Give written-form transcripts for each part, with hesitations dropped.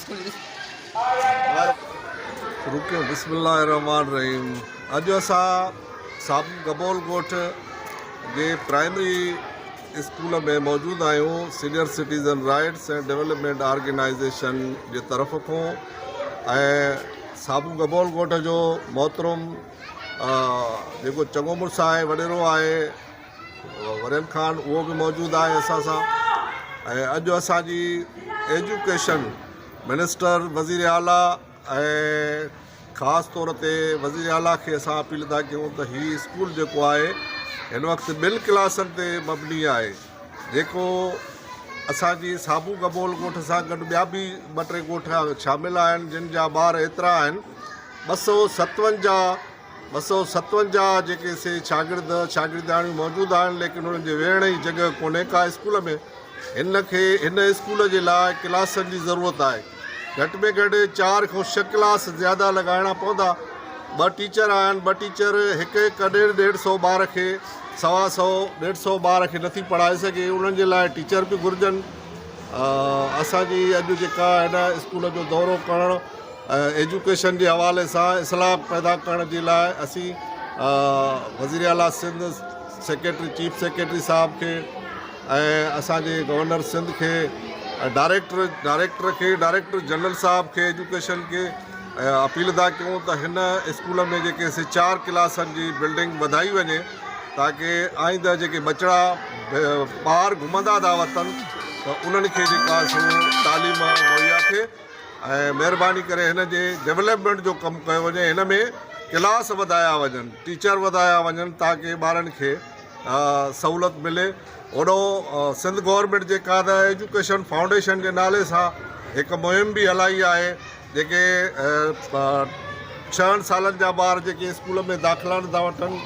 School रुकियो बिस्मिल्लाहिर्रहमानिर्रहीम। अॼु असां साबू गबोल ॻोठ जे प्राइमरी स्कूल में मौजूदु आहियूं senior citizen rights and development organisation जे तरफ़ खां। ऐं साबू गबोल ॻोठ जो मोहतरम जेको चङो मुड़ुसु आहे, वॾेरो आहे, वरियल ख़ान, उहो बि मौजूदु आहे असां सां। ऐं अॼु असांजी एजुकेशन मिनिस्टर वज़ीर आला ऐं ख़ासि तौर ते वज़ीर आला खे असां अपील था कयूं त हीउ स्कूल जेको आहे हिन वक़्तु ॿिनि क्लासनि ते मबनी आहे, जेको असांजी साबू गबोल ॻोठ सां गॾु ॿिया बि ॿ टे ॻोठ शामिलु आहिनि जिन जा ॿार एतिरा आहिनि 257 जेके से शागिर्दाणियूं मौजूदु आहिनि, लेकिन उन्हनि जे वेहण जी जॻह कोन्हे का स्कूल में। हिन स्कूल जे लाइ क्लासनि जी ज़रूरत आहे। घटि में घटि 4 खां 6 क्लास ज़्यादा लॻाइणा पवंदा। 2 टीचर आहिनि, 2 टीचर हिकु 150 ॿार खे 125 ॿार खे नथी पढ़ाए सघे, उन्हनि जे लाइ टीचर बि घुरिजनि। असांजी अॼु जेका हिन स्कूल जो दौरो करणु एजुकेशन जे हवाले सां इस्लाह पैदा करण जे लाइ असीं वज़ीर आला सिंध चीफ सेक्रेटरी साहब खे ऐं असांजे गवर्नर सिंध खे, डायरेक्टर जनरल साहब खे एजुकेशन खे अपील था कयूं त हिन स्कूल में जेके 4 क्लासनि जी बिल्डिंग वधाई वञे, ताकी आईंदा जेके बचड़ा ॿार घुमंदा था वतन त उन्हनि खे जेका तालीम मुहैया थिए। ऐं महिरबानी करे हिन जे डेवलपमेंट जो कमु कयो वञे, हिन में क्लास वधाया वञनि, टीचर वधाया वञनि, ताकी ॿारनि खे सहूलियत मिले। ओॾो सिंध गवर्नमेंट जेका त एजुकेशन फाउंडेशन जे नाले सां हिकु मुहिम बि हलाई आहे, जेके 6 सालनि जा ॿार जेके स्कूल में दाख़िला नथा वठनि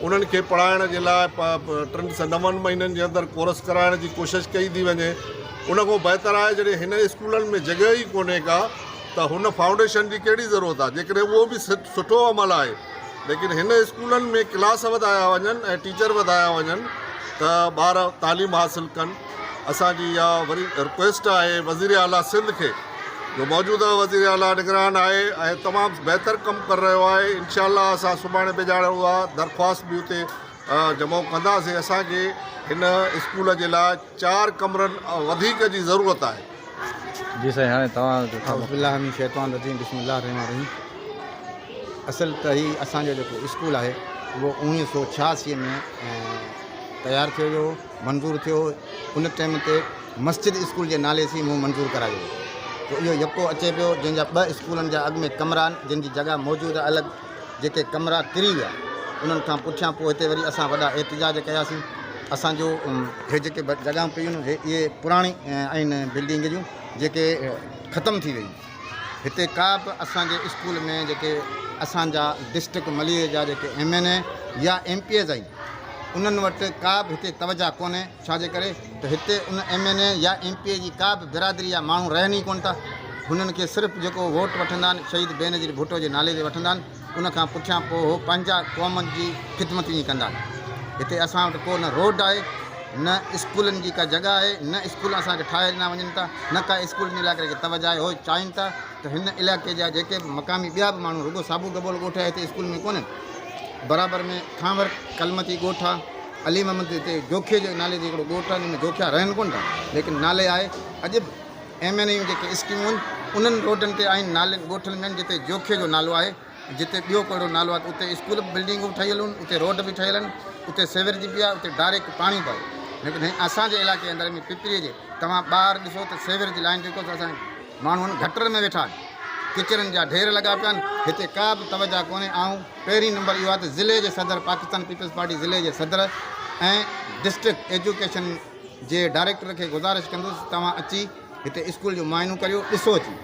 उन्हनि खे पढ़ाइण जे लाइ 9 महीननि जे अंदरि कोर्स कराइण जी कोशिशि कई थी वञे। उन खां बहितर आहे जॾहिं हिन स्कूलनि में जॻह ई कोन्हे का त हुन फाउंडेशन जी कहिड़ी ज़रूरत आहे, जेकॾहिं उहो बि सुठो अमल आहे। लेकिन हिन स्कूलनि में क्लास वधाया वञनि ऐं टीचर वधाया वञनि त ॿार तालीम हासिलु कनि। असांजी इहा वरी रिक्वेस्ट आहे वज़ीर आला सिंध खे, जो मौजूदा वज़ीर आला निगरान आहे ऐं तमामु बहितर कमु करे रहियो आहे। इंशाअल्लाह असां सुभाणे बिजाड़ियो आहे दरख़्वास्त बि उते जमो कंदासीं। असांखे हिन स्कूल जे लाइ 4 कमरनि वधीक जी ज़रूरत आहे। जी साईं, हाणे तव्हां बिस्मिल्लाहिर्रहमानिर्रहीम। असल त ही असांजो जेको स्कूल आहे उहो 1986 में तयारु थियो हुयो, मंज़ूरु थियो। उन टाइम ते मस्जिद स्कूल जे नाले सां मूं मंज़ूरु करायो। त इहो यको अचे पियो जंहिंजा 2 स्कूलनि जा अॻु में कमरा आहिनि, जिन जी जॻह मौजूदु आहे अलॻि। जेके कमरा किरी विया उन्हनि खां पुठियां पोइ हिते वरी असां वॾा एहतिजाज कयासीं। असांजो हे जेके जॻहियूं पियूं इहे पुराणी आहिनि बिल्डिंग जूं, जेके ख़तमु थी वई। हिते का बि असांजे स्कूल में जेके असांजा डिस्ट्रिक्ट मलीर जा जेके MNA या MPs आहिनि उन्हनि वटि का बि हिते तवजा कोन्हे। छाजे करे त हिते उन MNA या MPA जी का बि बिरादरी जा माण्हू रहनि ई कोन था। हुननि खे सिर्फ़ु जेको वोट वठंदा आहिनि शहीद बेनज़ीर भुट्टो जे नाले ते वठंदा आहिनि, उनखां पुठियां पोइ हो पंहिंजा क़ौमनि जी ख़िदमत ई कंदा आहिनि। हिते असां वटि को न रोड आहे, न स्कूलनि जी का जॻह आहे, न स्कूल असांखे ठाहे ॾिना वञनि था, न का स्कूल जे इलाइक़े खे तवजा आहे। हो चाहिनि था त हिन इलाइक़े जा जेके मक़ामी ॿिया बि माण्हू, रुगो साबू गबोल ॻोठ आहे हिते स्कूल में कोन्हे, बराबरि में खांवर कलमती ॻोठ आहे, अली मोहम्मद हिते जोखे जे नाले ते हिकिड़ो ॻोठ आहे, जिन में जोखिया रहनि कोन था, लेकिन नाले आहे। अॼु बि MNA जेके स्कीमूं आहिनि उन्हनि रोडनि ते आहिनि, नालनि ॻोठनि में जिते जोखे जो नालो आहे, जिते ॿियो कहिड़ो नालो आहे उते स्कूल बिल्डिंगूं ठहियल आहिनि, उते रोड बि ठहियल आहिनि, उते सेवर जी बि आहे, उते डायरेक्ट पाणी बि आहे। लेकिन असांजे इलाइक़े अंदरि में पिपरीअ जे तव्हां ॿाहिरि ॾिसो त सेवर जी लाइन जेको असांजे माण्हू आहिनि गटर में वेठा आहिनि, किचरनि जा ढेर लॻा पिया आहिनि। हिते का बि तवजा कोन्हे। ऐं पहिरीं नंबर इहो आहे त ज़िले जे सदर, पाकिस्तान पीपल्स पार्टी ज़िले जे सदर ऐं डिस्ट्रिक्ट एजुकेशन जे डायरेक्टर खे गुज़ारिश कंदुसि, तव्हां अची हिते स्कूल जो मुआइनो करियो, ॾिसो अची।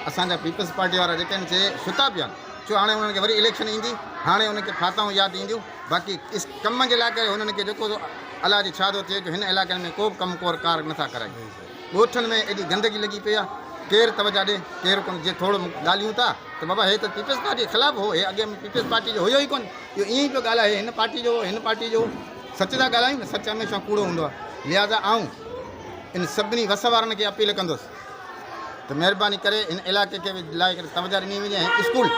असांजा पीपल्स पार्टी वारा जेके आहिनि से सुता पिया आहिनि, छो हाणे उन्हनि खे वरी इलेक्शन ईंदी, हाणे उनखे फाताऊं यादि ईंदियूं। बाक़ी इस कम जे लाइ करे हुननि खे जेको अलाह जी छा थो थिए जो हिन इलाइक़नि में को बि कमु कार नथा कराइनि। ॻोठनि में एॾी गंदगी लॻी पई आहे, केरु तवजा ॾे केरु कोन। जीअं थोरो ॻाल्हियूं था त बाबा हे त पीपल्स पार्टी जे ख़िलाफ़ु हो, हे अॻे पीपल्स पार्टी जो हुयो ई कोन, इहो ईअं ई पियो ॻाल्हाए हिन पार्टी जो हिन पार्टी जो। सच था ॻाल्हायूं न, सच हमेशह कूड़ो हूंदो आहे। लिहाज़ा आऊं इन सभिनी वस वारनि खे अपील कंदुसि त महिरबानी करे हिन इलाइक़े खे लाइ करे तवजा ॾिनी वञे ऐं स्कूल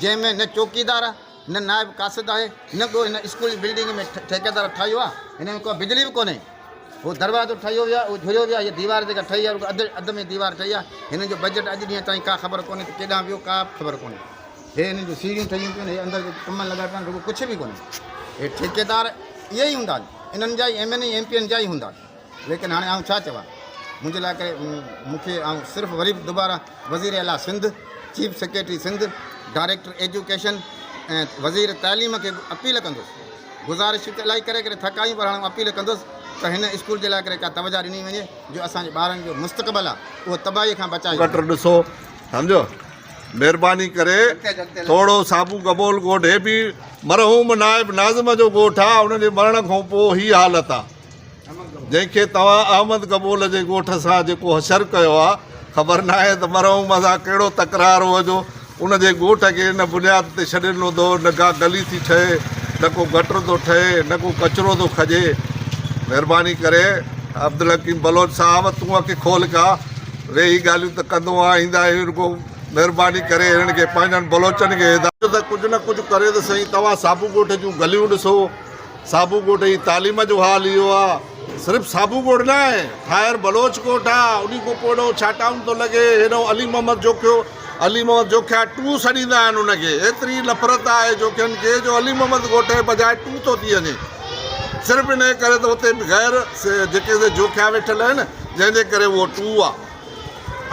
जंहिंमें न चौकीदार आहे न नाइब कासिद आहे न को हिन स्कूल जी बिल्डिंग में ठेकेदार ठाहियो आहे हिन में को बिजली बि कोन्हे वो दरवाज़ो ठहियो वियो आहे उहो झुरियो वियो आहे इहा दीवार जेका ठही आहे अधु में दीवार ठही आहे हिन जो बजट अॼु ॾींहं ताईं का ख़बर कोन्हे त केॾांहुं वियो का ख़बर कोन्हे हे हिन जूं सीढ़ियूं ठहियूं पियूं आहिनि हे अंदरि कम लॻा पिया आहिनि रुॻो कुझु बि कोन्हे हे ठेकेदार इहे ई हूंदा इन्हनि जा ई MNA MPN जा ई हूंदा लेकिन हाणे आउं छा चवां मुंहिंजे लाइ करे मूंखे सिर्फ़ु वरी बि दुबारा वज़ीर आला Sindh chief secretary Sindh director education ऐं वज़ीर तालीम खे अपील कंदुसि गुज़ारिश त इलाही करे थकायूं पर हाणे अपील कंदुसि त हिन स्कूल जे लाइ करे का तवजा ॾिनी वञे जो असांजे ॿारनि जो मुस्तक़बिल आहे उहो तबाही खां बचाए गटर ॾिसो सम्झो महिरबानी करे थोरो साबू कबोल ॻोठ हे बि मरहूम नाइब नाज़िम जो ॻोठ आहे उनजे मरण खां पोइ हीअ हालत आहे जंहिंखे तव्हां अहमद कबूल जे ॻोठ सां जेको हशर कयो आहे ख़बर न आहे त मरहूम सां कहिड़ो तकरार हुओ उनजे ॻोठ खे हिन बुनियाद ते छॾिनो थो न का गली थी ठहे न को गटर थो ठहे न को कचिरो थो खजे महिरबानी करे अब्दुल हकीम बलोच साहब तूं अखि खोल का रे ही ॻाल्हियूं त कंदो आहे ईंदा आहियूं रुॻो महिरबानी करे हिननि खे पंहिंजनि बलोचनि खे हिदायत त कुझु न कुझु करे त सही तव्हां साबू ॻोठ जूं गलियूं ॾिसो साबू ॻोठ जी तालीम जो हाल इहो आहे सिर्फ़ु साबू ॻोठ न आहे ठाहिर बलोच ॻोठ आहे उन खां पोइ हेॾो छाटाउन थो लॻे हेॾो अली मोहम्मद जोखिया टू छॾींदा आहिनि उनखे एतिरी नफ़रत आहे जोखियनि खे जो अली मोहम्मद ॻोठ जे बजाए टू थो थी वञे सिर्फ़ु इन करे त हुते ग़ैर जेके जोखिया वेठल आहिनि जंहिंजे करे उहो टू आहे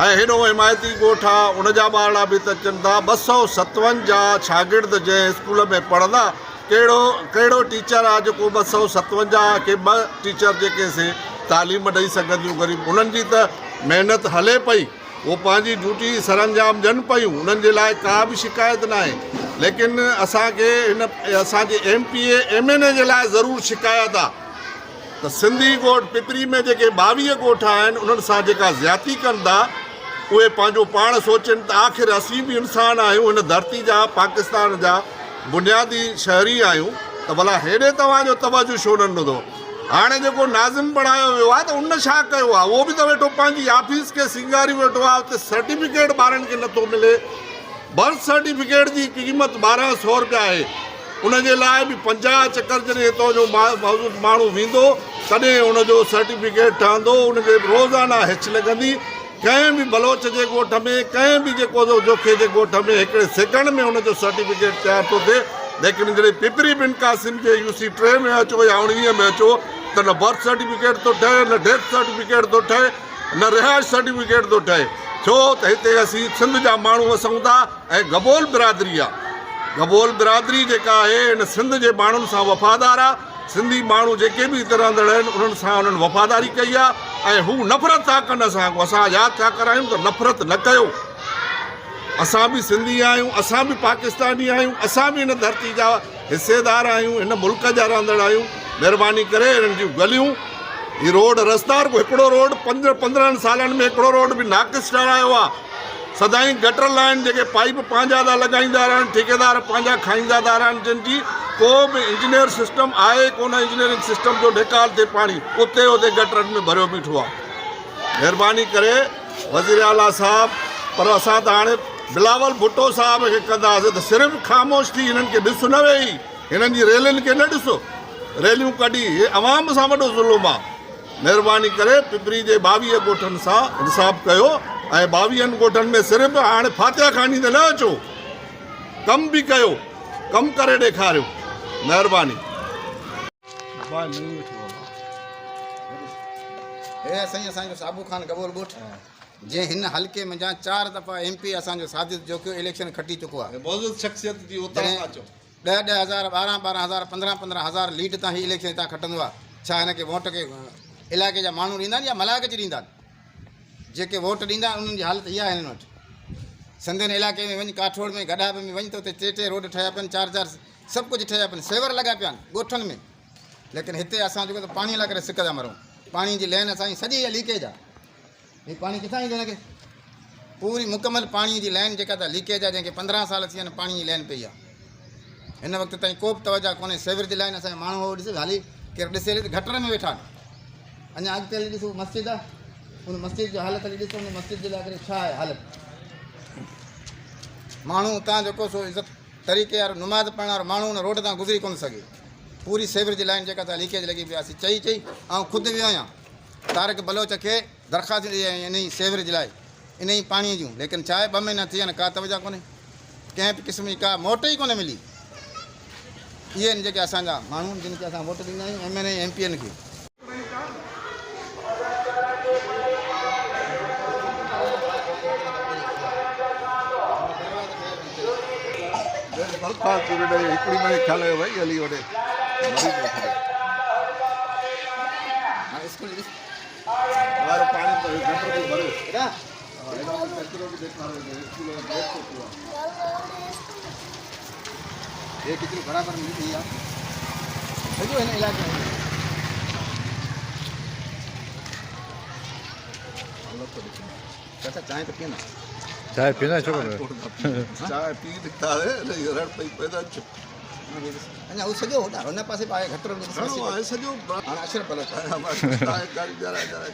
ऐं हेॾो हिमायती ॻोठ आहे उनजा ॿार बि त अचनि था 257 शागिर्द जंहिं स्कूल में पढ़ंदा कहिड़ो टीचर आहे जेको 257 के 2 टीचर जेके से तालीम ॾेई सघंदियूं ग़रीब उन्हनि जी त महिनत हले पई उहो पंहिंजी ड्यूटी सरअंजाम ॾियनि पियूं उन्हनि जे लाइ का बि शिकायत न आहे लेकिन असांखे हिन असांजे MPA MNA जे लाइ ज़रूरु शिकायत आहे त सिंधी ॻोठ पिपरी में जेके 22 ॻोठ आहिनि उन्हनि सां जेका ज़्यादती कनि था उहे पंहिंजो पाण सोचनि त आख़िर असीं बि इंसान आहियूं हिन धरती जा पाकिस्तान जा बुनियादी शहरी आहियूं त भला हेॾे तव्हांजो तवजो छो न ॾिनो हाणे जेको नाज़िम बणायो वियो आहे त उन छा कयो आहे उहो बि त वेठो पंहिंजी ऑफिस खे सिंगारी वेठो आहे उते सर्टिफिकेट ॿारनि खे नथो मिले बर्थ सर्टिफिकेट जी क़ीमत 1200 रुपया आहे उनजे लाइ बि 50 चकर जॾहिं हितां जो मौजूदु माण्हू वेंदो तॾहिं उनजो सर्टिफिकेट ठहंदो उनखे रोज़ाना हिच लॻंदी कंहिं बि बलोच जे ॻोठ में कंहिं बि जेको जोखे जे ॻोठ में हिकिड़े सेकेंड में उनजो सर्टिफिकेट तयारु थो थिए लेकिन जॾहिं पिपरी बिन कासिम जे UC 3 में अचो या 19 में अचो त न बर्थ सर्टिफिकेट थो ठहे न डेथ सर्टिफिकेट थो ठहे न रिहाइश सर्टिफिकेट थो ठहे छो त हिते असीं सिंध जा माण्हू वसूं था ऐं गबोल बिरादरी आहे गबोल बिरादरी जेका आहे हिन सिंध जे माण्हुनि सां वफ़ादार आहे सिंधी माण्हू जेके बि हिते रहंदड़ आहिनि उन्हनि सां उन्हनि वफ़ादारी कई आहे ऐं हू नफ़रत था कनि असां यादि था करायूं त नफ़रत न कयो असां बि सिंधी आहियूं असां बि पाकिस्तानी आहियूं असां बि हिन धरती जा हिसेदार आहियूं हिन मुल्क जा रहंदड़ आहियूं महिरबानी करे हिननि जूं गलियूं हीउ रोड रस्ता हिकिड़ो रोड 15 सालनि में हिकिड़ो रोड बि नाक़िस ठहिरायो आहे सदाई गटर लाइन जेके पाइप पंहिंजा था लॻाईंदा रहनि ठेकेदार पंहिंजा खाईंदा था रहनि जिन जी को बि इंजीनियर सिस्टम आहे कोन इंजीनियरिंग सिस्टम जो निकाल थिए पाणी उते गटरनि में भरियो बीठो आहे महिरबानी करे वज़ीर आला साहब पर असां त हाणे बिलावल भुट्टो साहब खे कंदासीं त सिर्फ़ु ख़ामोश थी हिननि खे ॾिस न वेही हिननि जी रेलियुनि खे न ॾिसो रैलियूं कढी हे अवाम सां वॾो ज़ुल्म आहे महिरबानी करे पिपरी जे 22 ॻोठनि सां इंसाफ़ कयो ऐं 22 ॻोठनि में सिर्फ़ु हाणे फातिहा खानी त न अचो कमु बि कयो कमु करे ॾेखारियो महिरबानी हे असांजो साबू खान गबोल ॻोठ जंहिं हिन हल्के में जा 4 दफ़ा MP असांजो साजिद जोखियो इलेक्शन खटी चुको आहे मौजूद शख्सियत जी उतां अचो 10,000 12,000 15,000 लीड तां ही इलेक्शन हितां खटंदो आहे छा हिनखे वोट खे इलाइक़े जा माण्हू ॾींदा आहिनि या मलाइक ॾींदा आहिनि जेके वोट ॾींदा आहिनि उन्हनि जी हालत इहा आहे हिन वटि सिंधियुनि इलाइक़े में वञी काठोड़ में गॾाब में वञी त हुते 3 रोड ठहिया पिया आहिनि 4 सभु कुझु ठहिया पिया आहिनि सेवर लॻा पिया आहिनि ॻोठनि में लेकिन हिते असां जेको त पाणी लाइ करे सिक था मरूं पाणी जी लाइन असांजी सॼी इहा लीकेज आहे हीउ पाणी किथां ईंदो हिनखे पूरी मुकमल पाणीअ जी लाइन जेका त लीकेज आहे जंहिंखे 15 साल थी विया आहिनि पाणी जी लाइन पई आहे हिन वक़्तु ताईं को बि तवजा कोन्हे सेवर जी लाइन असांजा माण्हू ॾिस हाली केरु ॾिसे त गटर में वेठा आहिनि अञा अॻिते हली ॾिसो मस्जिद आहे उन मस्जिद जो हालत हली ॾिसो, उन मस्जिद जे लाइ करे छा आहे हालत। माण्हू उतां जेको सो इज़त तरीक़े वारो नमाज़ पढ़ण वारो माण्हू उन रोड तां गुज़री कोन सघे। पूरी सेवर जी लाइन जेका था लीकेज लॻी पिया। चई ऐं ख़ुदि वियो आहियां तारक बलोच खे दरख़्वास्त ॾेई आई इन ई सेवर जे लाइ, इन ई पाणीअ जूं, लेकिन छा आहे 2 महीना थी विया आहिनि, का तवजा कोन्हे, कंहिं बि क़िस्म जी का मोट ई कोन्हे मिली। इहे आहिनि जेके असांजा माण्हू जिन खे असां वोट ॾींदा आहियूं MLA MPN खे। हिकिड़ी मिनट ख्याल आयो भई हली वॾे स्कूल पाणी भरियो हेॾा हे किचरो बराबरि मिली आहे सॼो हिन इलाइक़े में। चाचा चांहि त पीअंदा? चाय पीना छो चाय पी निकिता है पई पैदा अञा उहो सॼो होॾा हुन पासे पाए घटि आहे सॼो हाणे अशरफ पलट गाड़ी जरा जरा